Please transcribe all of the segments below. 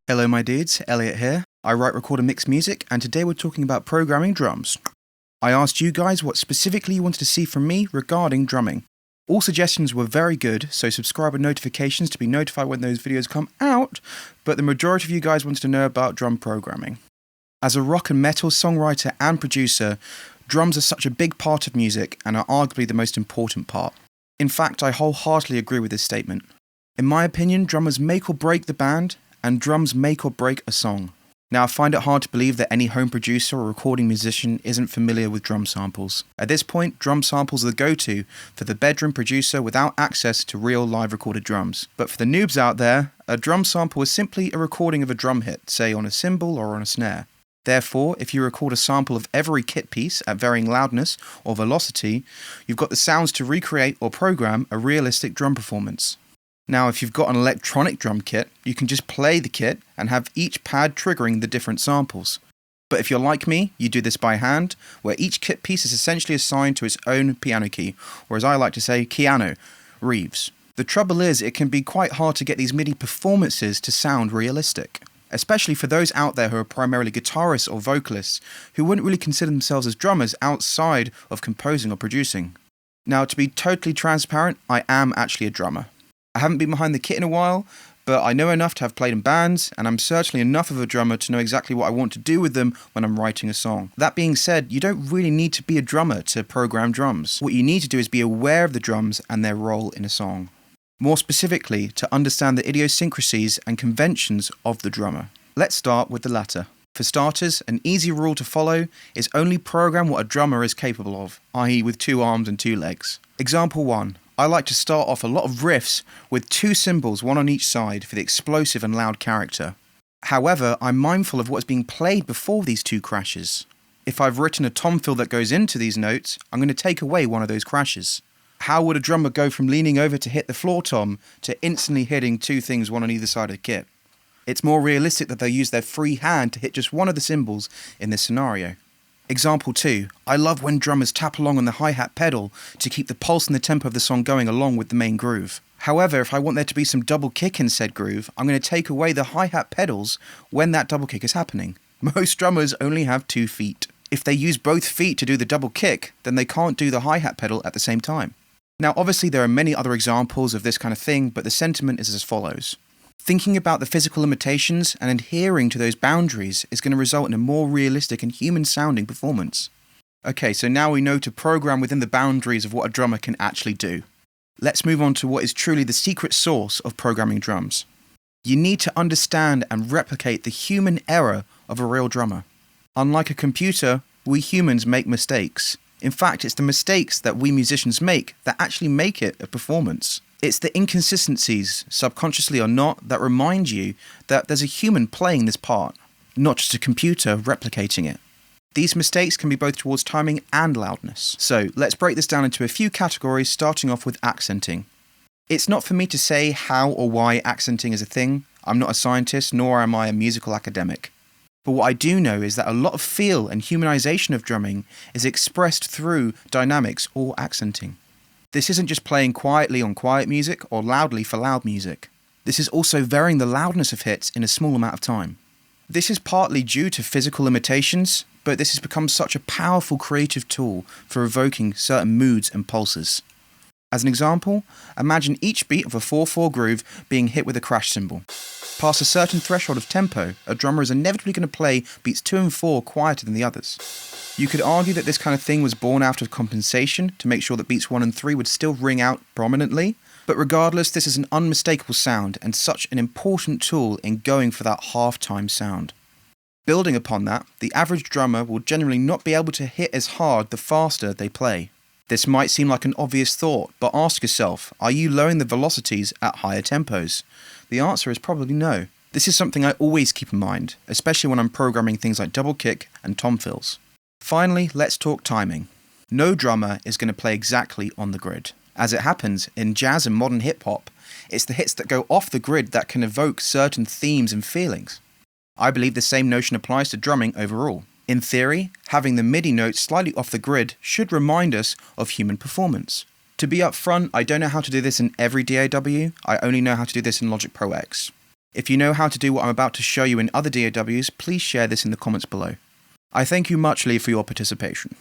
Hello my dudes, Elliott here. I write, record and mix music, and today we're talking about programming drums. I asked you guys what specifically you wanted to see from me regarding drumming. All suggestions were very good, so subscribe with notifications to be notified when those videos come out, but the majority of you guys wanted to know about drum programming. As a rock and metal songwriter and producer, drums are such a big part of music and are arguably the most important part. In fact, I wholeheartedly agree with this statement. In my opinion, drummers make or break the band, and drums make or break a song. Now, I find it hard to believe that any home producer or recording musician isn't familiar with drum samples. At this point, drum samples are the go-to for the bedroom producer without access to real live recorded drums. But for the noobs out there, a drum sample is simply a recording of a drum hit, say on a cymbal or on a snare. Therefore, if you record a sample of every kit piece at varying loudness or velocity, you've got the sounds to recreate or program a realistic drum performance. Now, if you've got an electronic drum kit, you can just play the kit and have each pad triggering the different samples. But if you're like me, you do this by hand, where each kit piece is essentially assigned to its own piano key, or as I like to say, Keanu Reeves. The trouble is, it can be quite hard to get these MIDI performances to sound realistic, especially for those out there who are primarily guitarists or vocalists, who wouldn't really consider themselves as drummers outside of composing or producing. Now, to be totally transparent, I am actually a drummer. I haven't been behind the kit in a while, but I know enough to have played in bands, and I'm certainly enough of a drummer to know exactly what I want to do with them when I'm writing a song. That being said, you don't really need to be a drummer to program drums. What you need to do is be aware of the drums and their role in a song. More specifically, to understand the idiosyncrasies and conventions of the drummer. Let's start with the latter. For starters, an easy rule to follow is only program what a drummer is capable of, i.e. with 2 arms and 2 legs. Example 1. I like to start off a lot of riffs with 2 cymbals, one on each side, for the explosive and loud character. However, I'm mindful of what's being played before these 2 crashes. If I've written a tom fill that goes into these notes, I'm going to take away one of those crashes. How would a drummer go from leaning over to hit the floor tom to instantly hitting 2 things, one on either side of the kit? It's more realistic that they'll use their free hand to hit just one of the cymbals in this scenario. Example 2. I love when drummers tap along on the hi-hat pedal to keep the pulse and the tempo of the song going along with the main groove. However, if I want there to be some double kick in said groove, I'm going to take away the hi-hat pedals when that double kick is happening. Most drummers only have 2 feet. If they use both feet to do the double kick, then they can't do the hi-hat pedal at the same time. Now, obviously there are many other examples of this kind of thing, but the sentiment is as follows. Thinking about the physical limitations and adhering to those boundaries is going to result in a more realistic and human-sounding performance. Okay, so now we know to program within the boundaries of what a drummer can actually do. Let's move on to what is truly the secret sauce of programming drums. You need to understand and replicate the human error of a real drummer. Unlike a computer, we humans make mistakes. In fact, it's the mistakes that we musicians make that actually make it a performance. It's the inconsistencies, subconsciously or not, that remind you that there's a human playing this part, not just a computer replicating it. These mistakes can be both towards timing and loudness. So let's break this down into a few categories, starting off with accenting. It's not for me to say how or why accenting is a thing. I'm not a scientist, nor am I a musical academic. But what I do know is that a lot of feel and humanization of drumming is expressed through dynamics or accenting. This isn't just playing quietly on quiet music or loudly for loud music. This is also varying the loudness of hits in a small amount of time. This is partly due to physical limitations, but this has become such a powerful creative tool for evoking certain moods and pulses. As an example, imagine each beat of a 4/4 groove being hit with a crash cymbal. Past a certain threshold of tempo, a drummer is inevitably going to play beats 2 and 4 quieter than the others. You could argue that this kind of thing was born out of compensation to make sure that beats 1 and 3 would still ring out prominently, but regardless, this is an unmistakable sound and such an important tool in going for that half-time sound. Building upon that, the average drummer will generally not be able to hit as hard the faster they play. This might seem like an obvious thought, but ask yourself, are you lowering the velocities at higher tempos? The answer is probably no. This is something I always keep in mind, especially when I'm programming things like double kick and tom fills. Finally, let's talk timing. No drummer is going to play exactly on the grid. As it happens, in jazz and modern hip-hop, it's the hits that go off the grid that can evoke certain themes and feelings. I believe the same notion applies to drumming overall. In theory, having the MIDI notes slightly off the grid should remind us of human performance. To be upfront, I don't know how to do this in every DAW, I only know how to do this in Logic Pro X. If you know how to do what I'm about to show you in other DAWs, please share this in the comments below. I thank you muchly for your participation.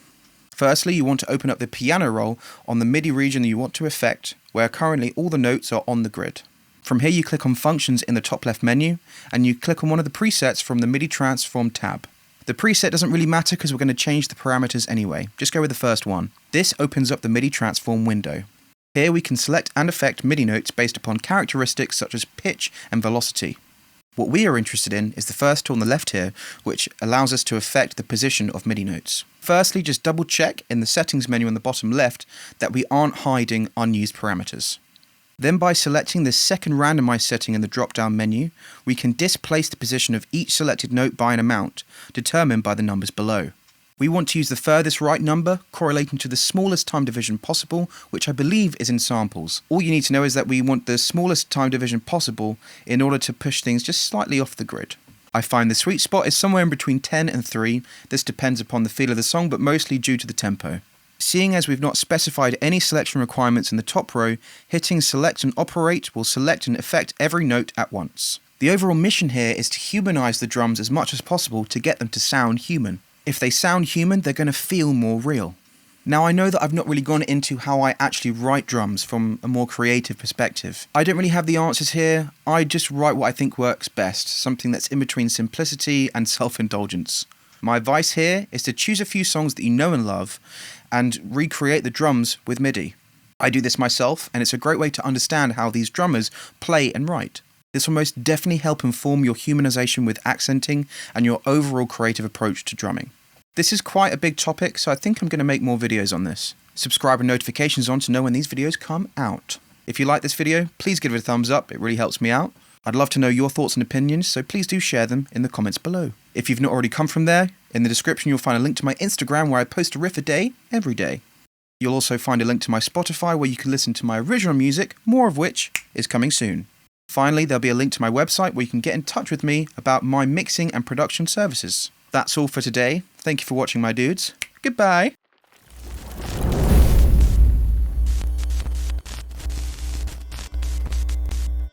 Firstly, you want to open up the piano roll on the MIDI region that you want to affect, where currently all the notes are on the grid. From here you click on Functions in the top left menu, and you click on one of the presets from the MIDI Transform tab. The preset doesn't really matter because we're going to change the parameters anyway, just go with the first one. This opens up the MIDI Transform window. Here we can select and affect MIDI notes based upon characteristics such as pitch and velocity. What we are interested in is the first tool on the left here, which allows us to affect the position of MIDI notes. Firstly, just double check in the settings menu on the bottom left that we aren't hiding unused parameters. Then by selecting the second randomize setting in the drop-down menu, we can displace the position of each selected note by an amount, determined by the numbers below. We want to use the furthest right number, correlating to the smallest time division possible, which I believe is in samples. All you need to know is that we want the smallest time division possible in order to push things just slightly off the grid. I find the sweet spot is somewhere in between 10 and 3, this depends upon the feel of the song but mostly due to the tempo. Seeing as we've not specified any selection requirements in the top row, hitting select and operate will select and affect every note at once. The overall mission here is to humanize the drums as much as possible to get them to sound human. If they sound human, they're going to feel more real. Now I know that I've not really gone into how I actually write drums from a more creative perspective. I don't really have the answers here, I just write what I think works best, something that's in between simplicity and self-indulgence. My advice here is to choose a few songs that you know and love and recreate the drums with MIDI. I do this myself and it's a great way to understand how these drummers play and write. This will most definitely help inform your humanization with accenting and your overall creative approach to drumming. This is quite a big topic, so I think I'm going to make more videos on this. Subscribe and notifications on to know when these videos come out. If you like this video, please give it a thumbs up, it really helps me out. I'd love to know your thoughts and opinions, so please do share them in the comments below. If you've not already come from there, in the description you'll find a link to my Instagram where I post a riff a day, every day. You'll also find a link to my Spotify where you can listen to my original music, more of which is coming soon. Finally, there'll be a link to my website where you can get in touch with me about my mixing and production services. That's all for today. Thank you for watching, my dudes. Goodbye.